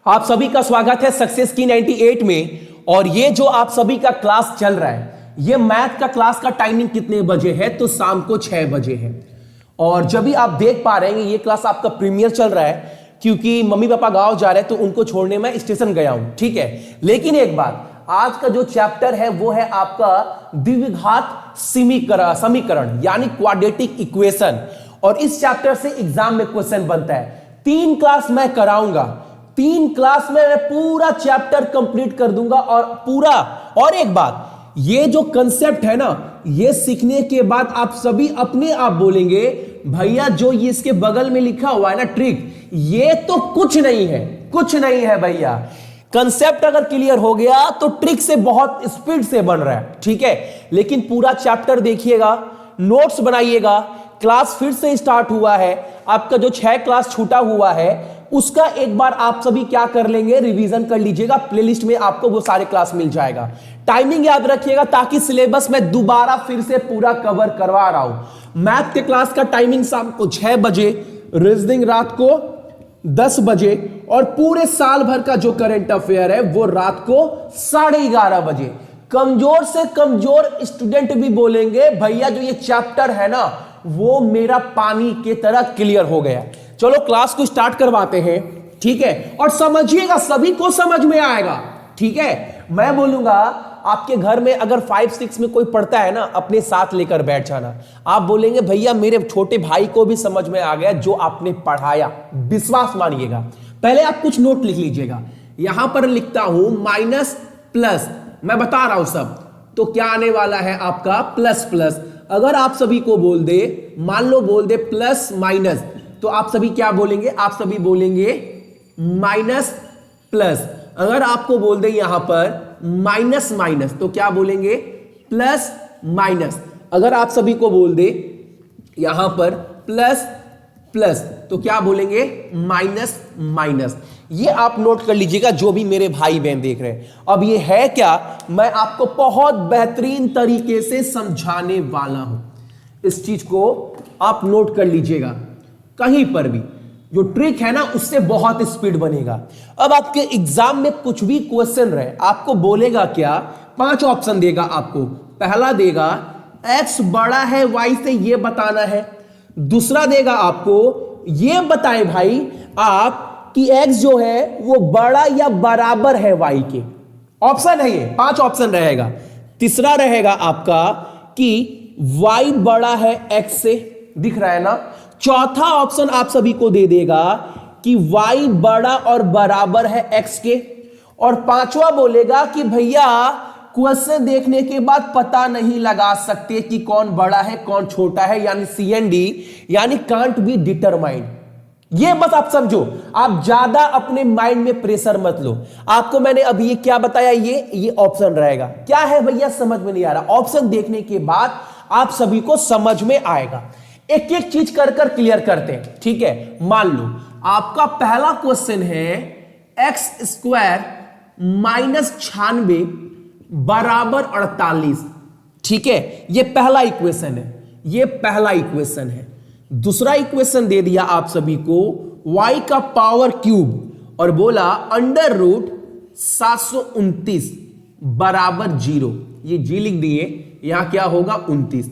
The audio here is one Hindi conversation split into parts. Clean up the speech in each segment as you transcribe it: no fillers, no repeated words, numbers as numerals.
आप सभी का स्वागत है सक्सेस की 98 में। और ये जो आप सभी का क्लास चल रहा है, ये मैथ का क्लास का टाइमिंग कितने बजे है? तो शाम को 6 बजे है। और जब भी आप देख पा रहे हैं ये क्लास आपका प्रीमियर चल रहा है, क्योंकि मम्मी पापा गांव जा रहे हैं तो उनको छोड़ने मैं स्टेशन गया हूं, ठीक है। लेकिन एक बात, आज का जो चैप्टर है वो है आपका द्विघात समीकरण यानी क्वाड्रेटिक इक्वेशन। और इस चैप्टर से एग्जाम में क्वेश्चन बनता है। 3 क्लास मैं कराऊंगा, 3 क्लास में मैं पूरा चैप्टर कंप्लीट कर दूंगा। और एक बात, ये जो कंसेप्ट है ना, ये सीखने के बाद आप सभी अपने आप बोलेंगे भैया जो ये इसके बगल में लिखा हुआ है ना ट्रिक, ये तो कुछ नहीं है भैया। कंसेप्ट अगर क्लियर हो गया तो ट्रिक से बहुत स्पीड से बन रहा है, ठीक है। लेकिन पूरा चैप्टर देखिएगा, नोट्स बनाइएगा। क्लास फिर से स्टार्ट हुआ है, आपका जो 6 क्लास छूटा हुआ है उसका एक बार आप सभी क्या कर लेंगे, रिवीजन कर लीजिएगा। प्लेलिस्ट में आपको वो सारे क्लास मिल जाएगा। टाइमिंग याद रखिएगा ताकि सिलेबस में दोबारा फिर से पूरा कवर करवा रहा हूं। मैथ के क्लास का टाइमिंग शाम को 6 बजे, रीजनिंग रात को 10 बजे, और पूरे साल भर का जो करंट अफेयर है वो रात को 11:30 बजे। कमजोर से कमजोर स्टूडेंट भी बोलेंगे भैया जो ये चैप्टर है ना वो मेरा पानी की तरह क्लियर हो गया। चलो क्लास को स्टार्ट करवाते हैं, ठीक है। और समझिएगा, सभी को समझ में आएगा, ठीक है। मैं बोलूंगा आपके घर में अगर 5-6 में कोई पढ़ता है ना, अपने साथ लेकर बैठ जाना। आप बोलेंगे भैया मेरे छोटे भाई को भी समझ में आ गया जो आपने पढ़ाया, विश्वास मानिएगा। पहले आप कुछ नोट लिख लीजिएगा। यहां पर लिखता हूं माइनस प्लस, मैं बता रहा हूं सब, तो क्या आने वाला है आपका प्लस प्लस। अगर आप सभी को बोल दे, मान लो बोल दे प्लस माइनस, तो आप सभी क्या बोलेंगे? आप सभी बोलेंगे माइनस प्लस। अगर आपको बोल दे यहां पर माइनस माइनस, तो क्या बोलेंगे? Plus minus. अगर आप सभी को बोल दे यहां पर प्लस प्लस, तो क्या बोलेंगे? Minus minus. ये आप नोट कर लीजिएगा जो भी मेरे भाई बहन देख रहे हैं। अब ये है क्या, मैं आपको बहुत बेहतरीन तरीके से समझाने वाला हूं। इस चीज को आप नोट कर लीजिएगा। कहीं पर भी जो ट्रिक है ना उससे बहुत स्पीड बनेगा। अब आपके एग्जाम में कुछ भी क्वेश्चन रहे, आपको बोलेगा क्या? 5 ऑप्शन देगा आपको। पहला देगा x बड़ा है y से, ये बताना है। दूसरा देगा आपको ये बताएं भाई आप कि x जो है वो बड़ा या बराबर है y के। ऑप्शन है ये, 5 ऑप्शन रहेगा। तीसरा रहेगा आपका कि y बड़ा है x से, दिख रहा है ना। चौथा ऑप्शन आप सभी को दे देगा कि y बड़ा और बराबर है x के। और पांचवा बोलेगा कि भैया क्वेश्चन देखने के बाद पता नहीं लगा सकते कि कौन बड़ा है कौन छोटा है, यानी CND, यानी कांट बी डिटरमाइंड। ये बस आप समझो, आप ज्यादा अपने माइंड में प्रेशर मत लो। आपको मैंने अभी ये क्या बताया, ये ऑप्शन रहेगा। क्या है भैया समझ में नहीं आ रहा? ऑप्शन देखने के बाद आप सभी को समझ में आएगा। एक एक चीज कर कर क्लियर करते हैं, ठीक है। मान लो आपका पहला क्वेश्चन है x² माइनस 96 बराबर 48, ठीक है। ये पहला इक्वेशन है, दूसरा इक्वेशन दे दिया आप सभी को y का पावर क्यूब, और बोला अंडर रूट 729 बराबर 0। ये जी लिख दिए, यहां क्या होगा? 29।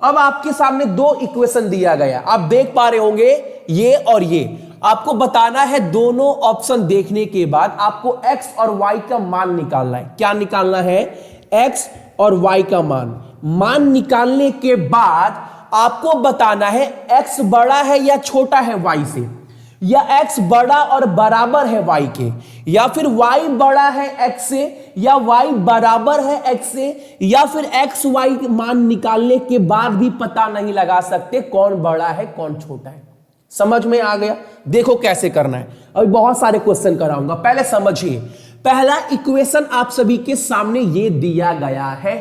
अब आपके सामने 2 इक्वेशन दिया गया, आप देख पा रहे होंगे ये और ये। आपको बताना है दोनों ऑप्शन देखने के बाद आपको x और y का मान निकालना है। क्या निकालना है? x और y का मान निकालने के बाद आपको बताना है x बड़ा है या छोटा है y से, या x बड़ा और बराबर है y के, या फिर y बड़ा है x से, या y बराबर है x से, या फिर x y मान निकालने के बाद भी पता नहीं लगा सकते कौन बड़ा है कौन छोटा है। समझ में आ गया? देखो कैसे करना है। अभी बहुत सारे क्वेश्चन कराऊंगा, पहले समझिए। पहला इक्वेशन आप सभी के सामने ये दिया गया है,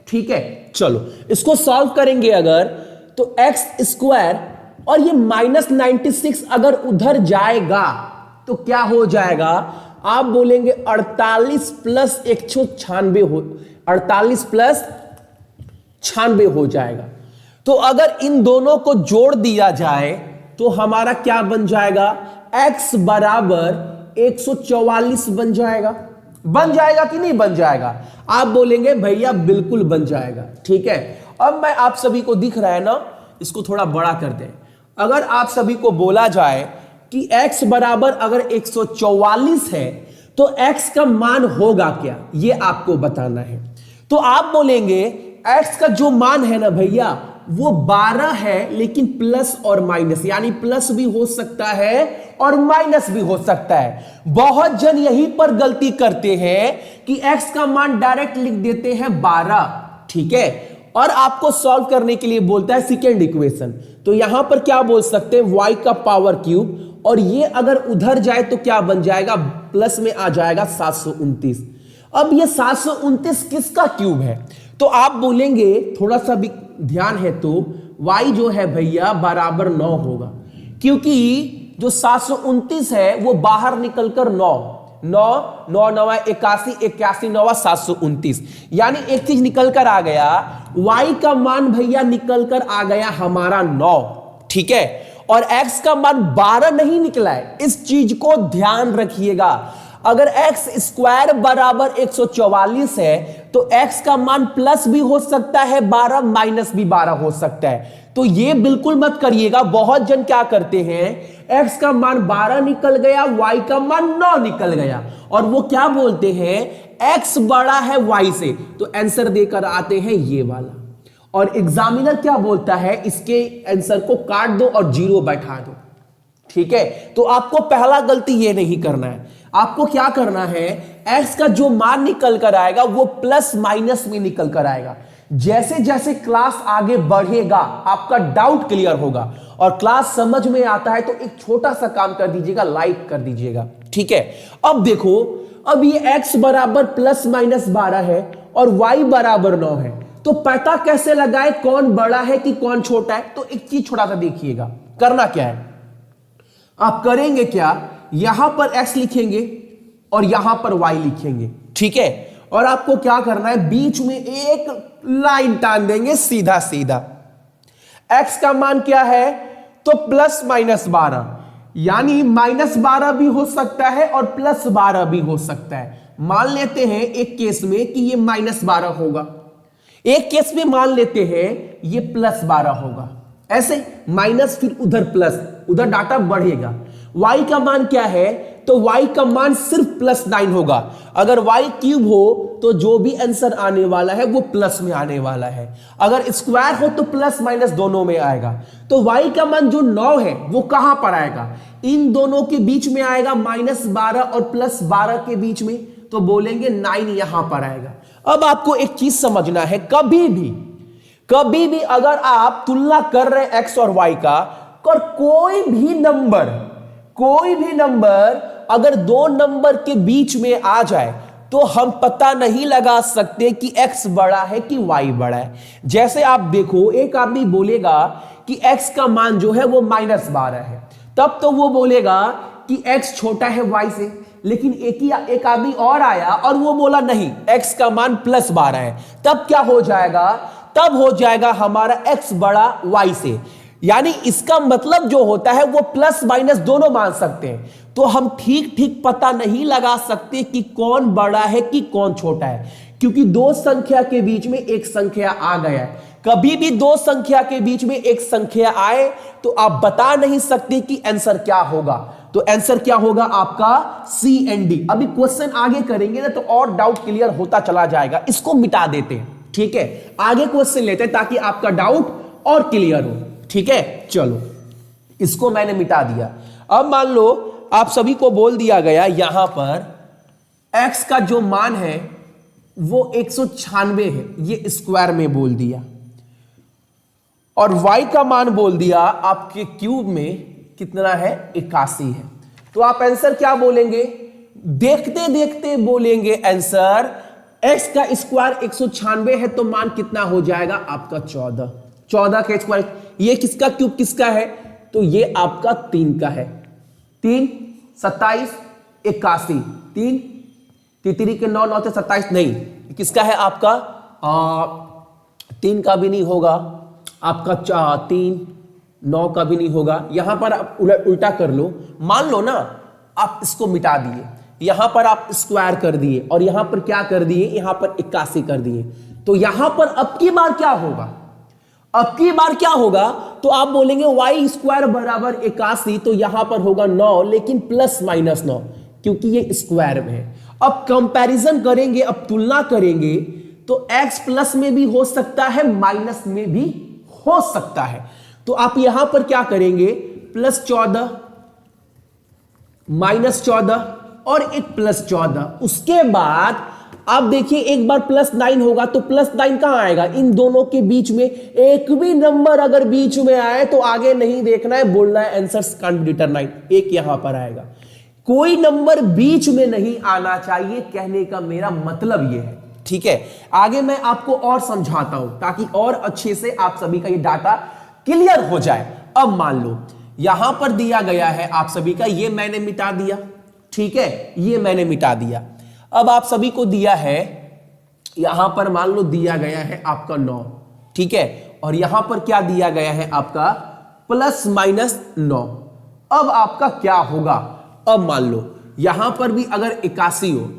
ठीक है। चलो इसको सॉल्व करेंगे अगर, तो x² और ये -96 अगर उधर जाएगा तो क्या हो जाएगा? आप बोलेंगे 48 प्लस 196 हो, 48 प्लस 96 हो जाएगा। तो अगर इन दोनों को जोड़ दिया जाए तो हमारा क्या बन जाएगा? x बराबर 144 बन जाएगा। बन जाएगा कि नहीं बन जाएगा? आप बोलेंगे भैया बिल्कुल बन जाएगा। ठीक है, अब मैं आप सभी को दिख रहा है ना, इसको थोड़ा बड़ा कर दें। अगर आप सभी को बोला जाए कि x बराबर अगर 144 है तो x का मान होगा क्या, ये आपको बताना है। तो आप बोलेंगे x का जो मान है ना भैया वो 12 है, लेकिन प्लस और माइनस, यानी प्लस भी हो सकता है और माइनस भी हो सकता है। बहुत जन यहीं पर गलती करते हैं कि x का मान डायरेक्ट लिख देते हैं 12। ठीक है, और आपको सॉल्व करने के लिए बोलता है सेकेंड इक्वेशन। तो यहां पर क्या बोल सकते हैं, y का पावर क्यूब, और ये अगर उधर जाए तो क्या बन जाएगा, प्लस में आ जाएगा 729। अब ये 729 किसका क्यूब है? तो आप बोलेंगे, थोड़ा सा भी ध्यान है तो y जो है भैया बराबर 9 होगा, क्योंकि जो 729 है वो बाहर निकलकर 9 9 81, 81 9 729, यानी एक चीज निकल कर आ गया, y का मान भैया निकल कर आ गया हमारा 9। ठीक है, और x का मान 12 नहीं निकला है, इस चीज को ध्यान रखिएगा। अगर x स्क्वायर बराबर 144 है तो x का मान प्लस भी हो सकता है 12, माइनस भी 12 हो सकता है। तो ये बिल्कुल मत करिएगा। बहुत जन क्या करते हैं, x का मान 12 निकल गया, y का मान 9 निकल गया, और वो क्या बोलते हैं x बड़ा है y से, तो आंसर देकर आते हैं ये वाला। और एग्जामिनर क्या बोलता है, इसके आंसर को काट दो और जीरो बैठा दो। ठीक है, तो आपको पहला गलती ये नहीं करना है। आपको क्या करना है, x का जो मान निकल कर आएगा वो प्लस माइनस में निकल कर आएगा। जैसे जैसे क्लास आगे बढ़ेगा आपका डाउट क्लियर होगा, और क्लास समझ में आता है तो एक छोटा सा काम कर दीजिएगा, लाइक कर दीजिएगा। ठीक है, अब देखो, अब ये x बराबर प्लस माइनस 12 है और y बराबर 9 है, तो पता कैसे लगाए कौन बड़ा है कि कौन छोटा है? तो एक चीज छोटा सा देखिएगा, करना क्या है, आप करेंगे क्या, यहां पर x लिखेंगे और यहां पर y लिखेंगे। ठीक है, और आपको क्या करना है, बीच में एक लाइन टान देंगे सीधा सीधा। x का मान क्या है, तो प्लस माइनस 12, यानी माइनस 12 भी हो सकता है और प्लस 12 भी हो सकता है। मान लेते हैं एक केस में कि ये माइनस 12 होगा, एक केस में मान लेते हैं ये प्लस 12 होगा, ऐसे माइनस फिर उधर प्लस, उधर डाटा बढ़ेगा। y का मान क्या है, तो y का मान सिर्फ प्लस 9 होगा। अगर y क्यूब हो तो जो भी आंसर आने वाला है वो प्लस में आने वाला है, अगर स्क्वायर हो तो प्लस माइनस दोनों में आएगा। तो y का मान जो 9 है वो कहां पर आएगा, इन दोनों के बीच में आएगा, माइनस 12 और प्लस 12 के बीच में, तो बोलेंगे 9 यहां पर आएगा। अब आपको एक चीज समझना है, कभी भी अगर आप तुलना कर रहे हैं x और y का, और कोई भी नंबर अगर दो नंबर के बीच में आ जाए तो हम पता नहीं लगा सकते कि x बड़ा है कि y बड़ा है। जैसे आप देखो, एक आदमी बोलेगा कि x का मान जो है वो माइनस 12 है, तब तो वो बोलेगा कि x छोटा है y से। लेकिन एक आदमी और आया और वो बोला नहीं, x का मान प्लस 12 है, तब क्या हो जाएगा, तब हो जाएगा हमारा x बड़ा y से। यानी इसका मतलब जो होता है वो प्लस माइनस दोनों मान सकते हैं। तो हम ठीक पता नहीं लगा सकते कि कौन बड़ा है कि कौन छोटा है, क्योंकि दो संख्या के बीच में एक संख्या आ गया है। कभी भी दो संख्या के बीच में एक संख्या आए तो आप बता नहीं सकते कि आंसर क्या होगा। तो आंसर क्या होगा आपका सी एंड डी। अभी क्वेश्चन आगे करेंगे ना तो और डाउट क्लियर होता चला जाएगा, इसको मिटा देते हैं। ठीक है, आगे क्वेश्चन लेते हैं ताकि आपका डाउट और क्लियर हो। ठीक है, चलो इसको मैंने मिटा दिया। अब मान लो आप सभी को बोल दिया गया यहां पर x का जो मान है वो 196 है, ये स्क्वायर में बोल दिया, और y का मान बोल दिया आपके क्यूब में कितना है, 81 है। तो आप आंसर क्या बोलेंगे, देखते देखते बोलेंगे आंसर x का स्क्वायर 196 है तो मान कितना हो जाएगा आपका 14। 14 का स्क्वायर, ये किसका क्यूब किसका है, तो ये आपका 3 का है। 3 27 81, 3 तितरी के 9 9 से 27 नहीं, किसका है आपका 3 का भी नहीं होगा, आपका 3 9 का भी नहीं होगा। यहां पर आप उल्टा कर लो, मान लो ना आप इसको मिटा दिए, यहां पर आप स्क्वायर कर दिए और यहां पर क्या कर दिए, यहां पर 81 कर दिए। तो यहां पर अब की बार क्या होगा, अब की बार क्या होगा, तो आप बोलेंगे वाई स्क्वायर बराबर 81, तो यहां पर होगा 9, लेकिन प्लस माइनस 9 क्योंकि ये स्क्वायर में है। अब कंपैरिजन करेंगे, अब तुलना करेंगे, तो x प्लस में भी हो सकता है, माइनस में भी हो सकता है। तो आप यहां पर क्या करेंगे, +14 -14 और एक +14। उसके बाद आप देखिए एक बार +9 होगा तो +9 कहां आएगा, इन दोनों के बीच में एक भी नंबर अगर बीच में आए तो आगे नहीं देखना है, बोलना है आंसर्स कांट बी डिटरमाइन, एक यहां पर आएगा। कोई नंबर बीच में नहीं आना चाहिए, कहने का मेरा मतलब यह है। ठीक है, आगे मैं आपको और समझाता हूं ताकि और अच्छे से आप सभी का ये डाटा क्लियर हो जाए। अब मान लो यहां पर दिया गया है आप सभी का, ये मैंने मिटा दिया, ठीक है, ये मैंने मिटा दिया। अब आप सभी को दिया है, यहां पर मान लो दिया गया है आपका 9, ठीक है, और यहां पर क्या दिया गया है आपका +-9। अब आपका क्या होगा, अब मान लो यहां पर भी अगर 81 हो,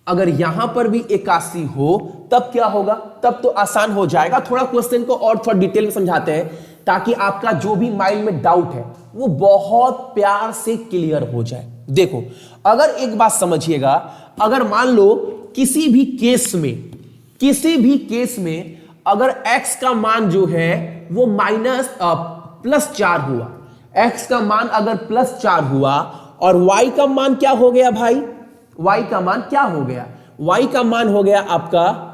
अगर यहां पर भी 81 हो तब क्या होगा, तब तो आसान हो जाएगा। थोड़ा क्वेश्चन को और थोड़ा डिटेल में समझाते हैं ताकि आपका जो भी माइंड में डाउट है वो बहुत प्यार से क्लियर हो जाए। देखो, अगर एक बात समझिएगा, अगर मान लो किसी भी केस में अगर x का मान जो है वो +4 हुआ, x का मान अगर +4 हुआ और y का मान क्या हो गया भाई, y का मान क्या हो गया, y का मान हो गया आपका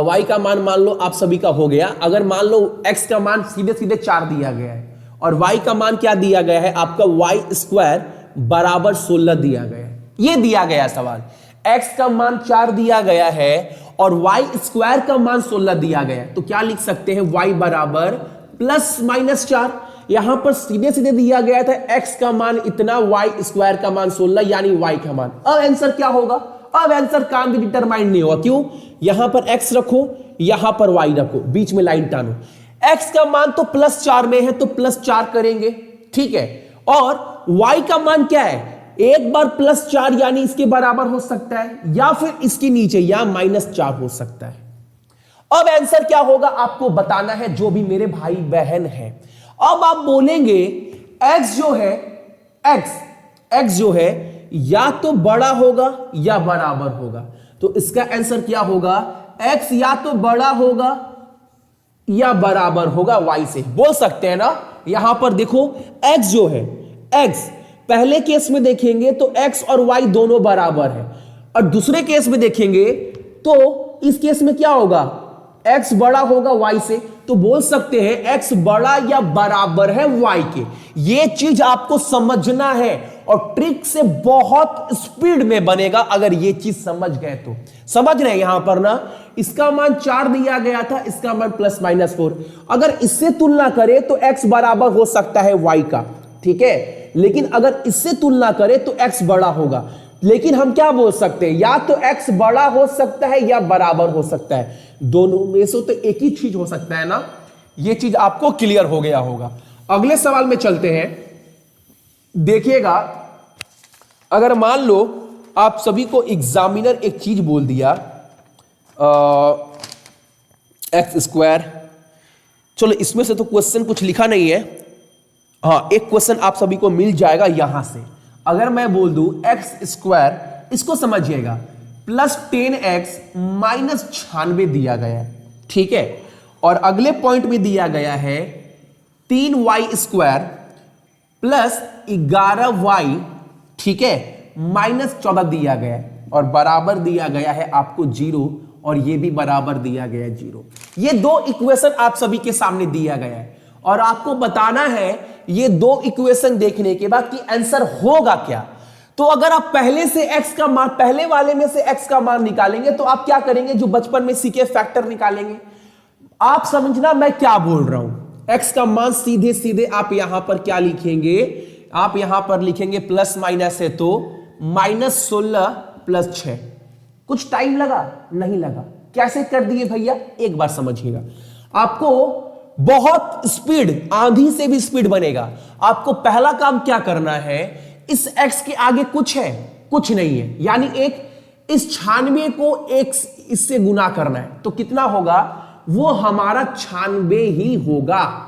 y का मान मान लो आप सभी का हो गया, अगर मान लो x का मान सीधे सीधे 4 दिया गया है और y का मान क्या दिया गया है आपका y² बराबर 16 दिया गया है। ये दिया गया सवाल, x का मान 4 दिया गया है और y² का मान 16 दिया गया है, तो क्या लिख सकते हैं, y बराबर +-4। यहां पर सीधे सीधे दिया गया था x का मान इतना, y² का मान 16 यानी y का मान। अब आंसर क्या होगा, अब आंसर कान भी डिटरमाइन नहीं होगा, क्यों, यहां पर x रखो, यहां पर y रखो, बीच में लाइन टानो, x का मान तो +4 में है तो +4 करेंगे, ठीक है, और y का मान क्या है, एक बार +4 यानी इसके बराबर हो सकता है या फिर इसके नीचे या -4 हो सकता है। अब आंसर क्या होगा आपको बताना है, जो भी मेरे भाई बहन है। अब आप बोलेंगे x जो है या तो बड़ा होगा या बराबर होगा, तो इसका आंसर क्या होगा, x या तो बड़ा होगा या बराबर होगा y से, बोल सकते हैं ना। यहां पर देखो x जो है, x पहले केस में देखेंगे तो x और y दोनों बराबर है, और दूसरे केस में देखेंगे तो इस केस में क्या होगा, x बड़ा होगा y से, तो बोल सकते हैं x बड़ा या बराबर है y के। ये चीज आपको समझना है और ट्रिक से बहुत स्पीड में बनेगा अगर ये चीज समझ गए तो। समझ रहे हैं यहां पर ना, इसका मान 4 दिया गया था, इसका मान +-4, अगर इससे तुलना करें तो x बराबर हो सकता है y का, ठीक है, लेकिन अगर इससे तुलना करें तो x बड़ा होगा। लेकिन हम क्या बोल सकते हैं, या तो x बड़ा हो सकता है या बराबर हो सकता है, दोनों में से तो एक ही चीज हो सकता है ना। ये चीज आपको क्लियर हो गया होगा। अगले सवाल में चलते हैं, देखिएगा, अगर मान लो आप सभी को एग्जामिनर एक चीज बोल दिया x², चलो इसमें से तो क्वेश्चन कुछ लिखा नहीं है, हाँ एक क्वेश्चन आप सभी को मिल जाएगा यहां से। अगर मैं बोल दूं x², इसको समझिएगा, +10x -96 दिया गया है, ठीक है, और अगले पॉइंट में दिया गया है 3y² +11y, ठीक है, -14 दिया गया है, और बराबर दिया गया है आपको 0, और ये भी बराबर दिया गया है 0। ये दो इक्वेशन आप सभी के सामने दिया गया है और आपको बताना है ये दो इक्वेशन देखने के बाद कि आंसर होगा क्या। तो अगर आप पहले से x का मान, पहले वाले में से x का मान निकालेंगे तो आप क्या करेंगे, जो बचपन में सीखे फैक्टर निकालेंगे। आप समझना मैं क्या बोल रहा हूं, x का मान सीधे सीधे आप यहां पर क्या लिखेंगे, आप यहां पर लिखेंगे प्लस माइनस है तो -16 + 6। कुछ टाइम लगा, नहीं लगा, कैसे कर दिए भैया, एक बार समझिएगा। आपको बहुत स्पीड, आंधी से भी स्पीड बनेगा। आपको पहला काम क्या करना है, इस x के आगे कुछ है? कुछ नहीं है, यानी एक इस 96 को एक इससे गुना करना है तो कितना होगा? वो हमारा 96 ही होगा।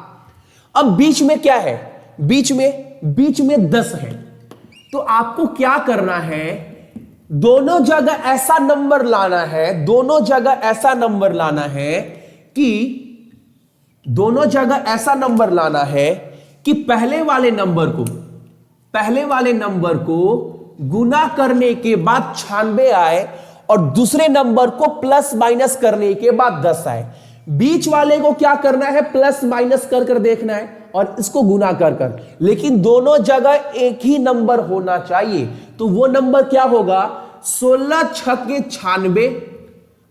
अब बीच में क्या है? बीच में 10 है, तो आपको क्या करना है? दोनों जगह ऐसा नंबर लाना है, दोनों जगह ऐसा नंबर लाना है कि दोनों जगह ऐसा नंबर लाना है कि पहले वाले नंबर को गुना करने के बाद 96 आए और दूसरे नंबर को प्लस माइनस करने के बाद 10 आए। बीच वाले को क्या करना है? प्लस माइनस कर कर देखना है और इसको गुना कर कर, लेकिन दोनों जगह एक ही नंबर होना चाहिए। तो वो नंबर क्या होगा? 16 छक्के 96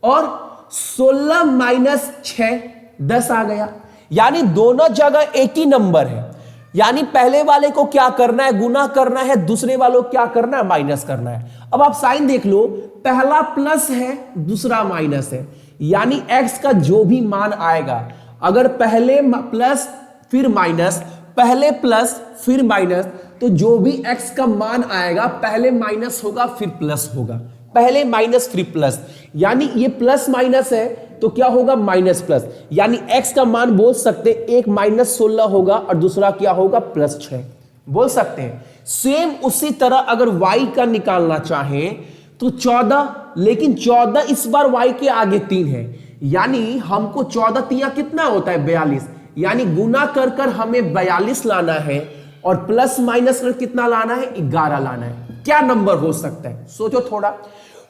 और 16 माइनस 6 10 आ गया। यानी दोनों जगह एक ही नंबर है, यानी पहले वाले को क्या करना है? गुना करना है, दूसरे वालों को क्या करना है? माइनस करना है। अब आप साइन देख लो, पहला प्लस है, दूसरा माइनस है, यानी x का जो भी मान आएगा, अगर पहले प्लस फिर माइनस, पहले प्लस फिर माइनस, तो जो भी x का मान आएगा पहले माइनस होगा फिर प्लस होगा, पहले माइनस फिर प्लस। यानी ये प्लस माइनस है तो क्या होगा? Minus plus. यानी x का मान बोल सकते एक -16 होगा और दूसरा क्या होगा? +6 बोल सकते हैं। सेम उसी तरह अगर y का निकालना चाहें तो 14, लेकिन 14 इस बार y के आगे 3 है, यानी हमको 14 तिया कितना होता है? 42। यानी गुना कर कर हमें 42 लाना है और प्लस माइनस कर कितना लाना है? 11 लाना है। क्या नंबर हो सकता है? सोचो थोड़ा।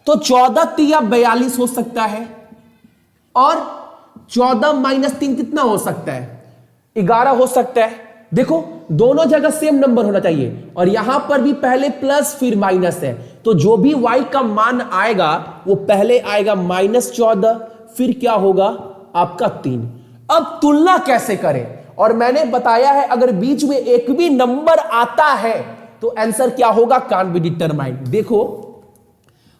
तो 14 तिया 42 हो सकता है और 14 माइनस 3 कितना हो सकता है? 11 हो सकता है। देखो दोनों जगह सेम नंबर होना चाहिए और यहां पर भी पहले प्लस फिर माइनस है, तो जो भी y का मान आएगा वो पहले आएगा -14, फिर क्या होगा? आपका 3। अब तुलना कैसे करें? और मैंने बताया है अगर बीच में एक भी नंबर आता है तो आंसर क्या होगा? Can't be determined. देखो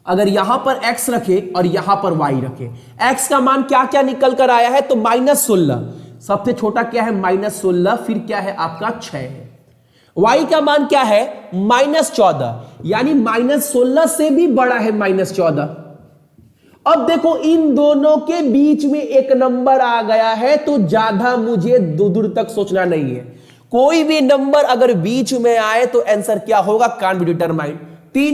अगर यहां पर x रखे और यहां पर y रखे, x का मान क्या क्या निकल कर आया है? तो -16, सबसे छोटा क्या है? -16, फिर क्या है? आपका 6 है। y का मान क्या है? -14, यानी -16 से भी बड़ा है -14। अब देखो इन दोनों के बीच में एक नंबर आ गया है, तो ज्यादा मुझे दूर तक सोचना नहीं है। कोई भी नंबर अगर बीच में आए तो आंसर क्या होगा? Can't be determined. 3,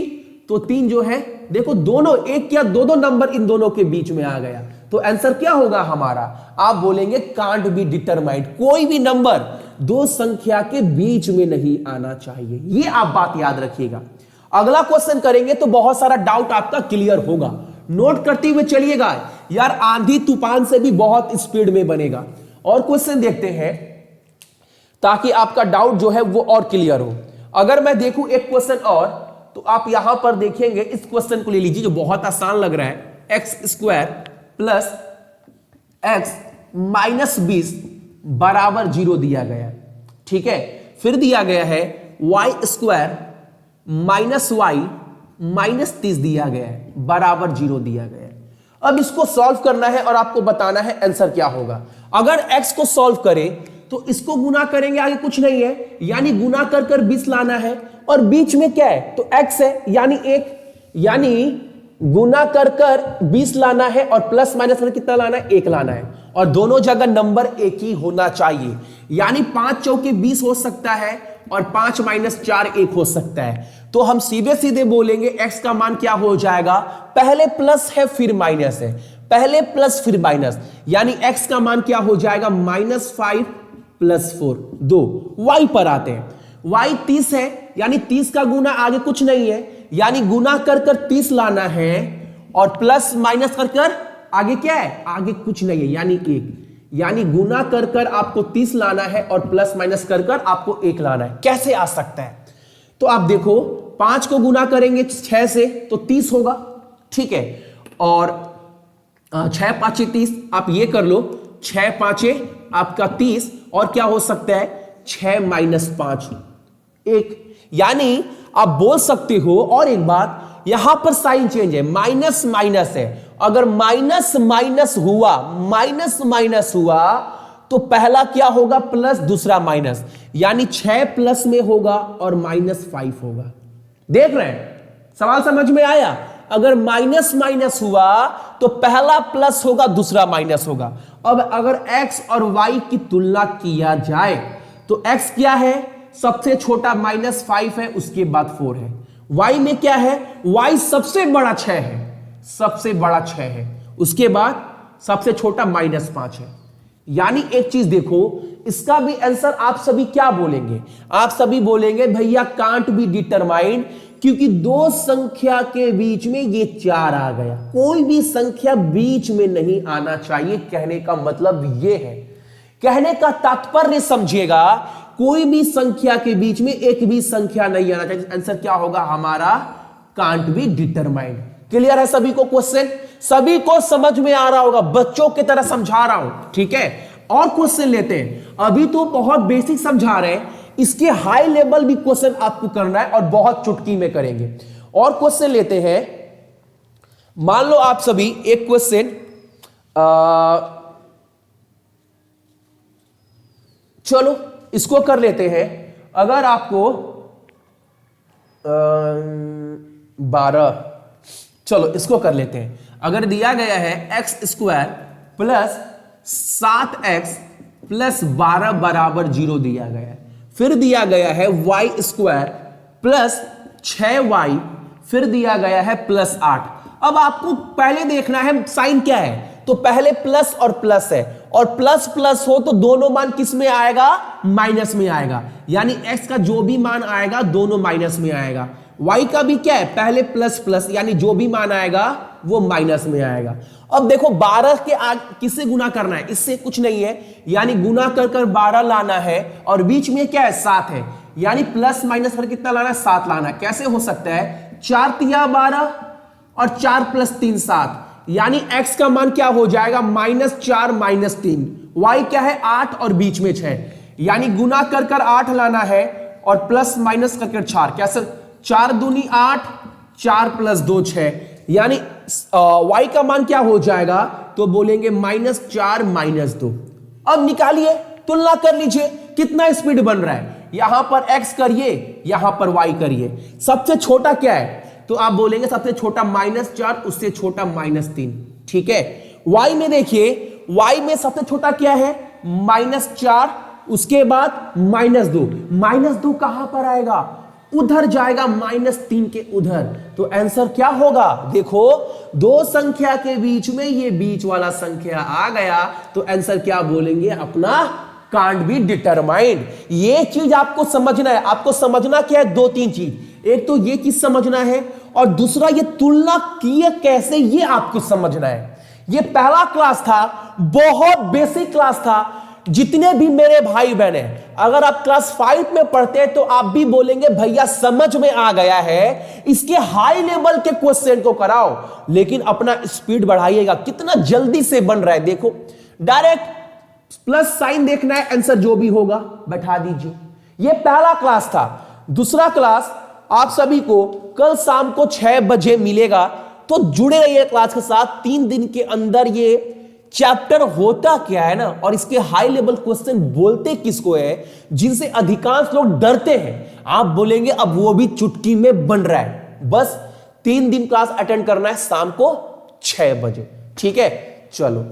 तो 3 जो है देखो दोनों एक या दो नंबर इन दोनों के बीच में आ गया, तो आंसर क्या होगा हमारा? आप बोलेंगे कांट बी डिटरमाइंड। कोई भी नंबर दो संख्या के बीच में नहीं आना चाहिए, ये आप बात याद रखिएगा। अगला क्वेश्चन करेंगे तो बहुत सारा डाउट आपका क्लियर होगा, नोट करते हुए चलिएगा यार, आंधी तूफान से भी बहुत स्पीड में बनेगा। और क्वेश्चन देखते हैं ताकि आपका डाउट जो है वो और क्लियर हो। अगर मैं देखूं एक क्वेश्चन और, तो आप यहां पर देखेंगे, इस क्वेश्चन को ले लीजिए जो बहुत आसान लग रहा है। x² प्लस x -20 बराबर 0 दिया गया, ठीक है। फिर दिया गया है y² माइनस y -30 दिया गया है, बराबर 0 दिया गया है। अब इसको सॉल्व करना है और आपको बताना है आंसर क्या होगा। अगर x को सॉल्व करें तो इसको गुना करेंगे, आगे कुछ नहीं है, यानी गुना कर कर 20 लाना है और बीच में क्या है? तो x है, यानी 1, यानी गुना कर कर 20 लाना है और प्लस माइनस कर कितना लाना है? 1 लाना है, और दोनों जगह नंबर एक ही होना चाहिए, यानी 5 चौके 20 हो सकता है और 5 - 4 1 हो सकता है। तो हम सीधे सीधे बोलेंगे x का मान क्या हो जाएगा? पहले प्लस है फिर माइनस है, पहले प्लस फिर माइनस, यानी x का मान क्या हो जाएगा? -5 + 4 2। y पर आते हैं, y 30 है, यानी 30 का गुना आगे कुछ नहीं है, यानी गुना कर कर 30 लाना है और प्लस माइनस कर कर आगे क्या है? आगे कुछ नहीं है, यानी 1, यानी गुना कर कर आपको 30 लाना है और प्लस माइनस कर कर आपको 1 लाना है। कैसे आ सकता है? तो आप देखो 5 को गुना करेंगे 6 से तो 30 होगा, ठीक है, और 6 × 5 = 30, आप ये कर लो, 6 × 5 आपका 30, और क्या हो सकता है? 6 - 5 1, यानी आप बोल सकते हो। और एक बात, यहां पर साइन चेंज है, माइनस माइनस है, अगर माइनस माइनस हुआ तो पहला क्या होगा? प्लस, दूसरा माइनस, यानी 6 प्लस में होगा और -5 होगा। देख रहे हैं, सवाल समझ में आया? अगर माइनस माइनस हुआ तो पहला प्लस होगा, दूसरा माइनस होगा। अब अगर x और y की तुलना किया जाए तो x क्या है? सबसे छोटा -5 है, उसके बाद 4 है। y में क्या है? y सबसे बड़ा 6 है, सबसे बड़ा 6 है, उसके बाद सबसे छोटा -5 है। यानी एक चीज देखो, इसका भी आंसर आप सभी क्या बोलेंगे? आप सभी बोलेंगे भैया कांट बी डिटरमाइंड, क्योंकि दो संख्या के बीच में ये 4 आ गया। कोई भी संख्या बीच में नहीं आना चाहिए, कहने का मतलब ये है, कहने का तात्पर्य समझिएगा, कोई भी संख्या के बीच में एक भी संख्या नहीं आना चाहिए। आंसर क्या होगा हमारा? Can't be determined. क्लियर है सभी को क्वेश्चन? सभी को समझ में आ रहा होगा, बच्चों की तरह समझा रहा हूं, ठीक है? और क्वेश्चन लेते हैं। अभी तो बहुत बेसिक समझा रहे हैं, इसके हाई लेवल भी क्वेश्चन आपको करना है और बहुत चुटकी में करेंगे। और क्वेश्चन लेते हैं। मान लो आप सभी एक क्वेश्चन, चलो इसको कर लेते हैं। अगर आपको 12, चलो इसको कर लेते हैं। अगर दिया गया है x² प्लस 7x प्लस 12 बराबर 0 दिया गया है, फिर दिया गया है y² प्लस 6y, फिर दिया गया है प्लस 8। अब आपको पहले देखना है साइन क्या है, तो पहले प्लस और प्लस है, और प्लस प्लस हो तो दोनों मान किस में आएगा? माइनस में आएगा। यानी x का जो भी मान आएगा दोनों माइनस में आएगा। y का भी क्या है? पहले प्लस प्लस, यानी जो भी मान आएगा वो माइनस में आएगा। अब देखो 12 के किससे गुना करना है? इससे कुछ नहीं है, यानी गुना कर कर 12 लाना है, और बीच में क्या है? 7 है, यानी प्लस माइनस कर कितना लाना है? 7 लाना है। कैसे हो सकता है? 4 तिया 12 और 4 प्लस 3 7, यानी x का मान क्या हो जाएगा? -4 -3। y क्या है? 8 और बीच में 6, यानी गुना कर कर 8 लाना है और प्लस माइनस कर कर 4। कैसे? 4 दूनी 8, 4 प्लस 2 6, यानी y का मान क्या हो जाएगा? तो बोलेंगे -4 -2। अब निकालिए, तुलना कर लीजिए कितना स्पीड बन रहा है। यहां पर x करिए, यहां पर y करिए। सबसे छोटा क्या है? तो आप बोलेंगे सबसे छोटा -4, उससे छोटा -3, ठीक है? y में देखिए, y में सबसे छोटा क्या है? -4, उसके बाद -2। -2 कहां पर आएगा? उधर जाएगा, -3 के उधर। तो आंसर क्या होगा? देखो, दो संख्या के बीच में ये बीच वाला संख्या आ गया, तो आंसर क्या बोलेंगे अपना? Can't be determined. ये चीज आपको समझना है। आपको समझना क्या है? 2-3 चीज। एक तो ये चीज समझना है, और दूसरा ये तुलना किए कैसे, ये आपको समझना है। ये पहला क्लास था, बहुत बेसिक क्लास था। जितने भी मेरे भाई बहन हैं, अगर आप क्लास 5 में पढ़ते हैं तो आप भी बोलेंगे भैया समझ में आ गया है, इसके हाई लेवल के क्वेश्चन को कराओ। लेकिन अपना स्पीड बढ़ाइएगा, कितना जल्दी से बन रहा है। देखो, डायरेक्ट प्लस साइन देखना है, आंसर जो भी होगा बैठा दीजिए। यह पहला क्लास था। दूसरा क्लास आप सभी को कल शाम को 6 बजे मिलेगा, तो जुड़े रहिए क्लास के साथ। 3 दिन के अंदर ये चैप्टर होता क्या है ना, और इसके हाई लेवल क्वेश्चन बोलते किसको है, जिनसे अधिकांश लोग डरते हैं, आप बोलेंगे अब वो भी चुटकी में बन रहा है। बस 3 दिन क्लास अटेंड करना है शाम को 6 बजे, ठीक है? चलो।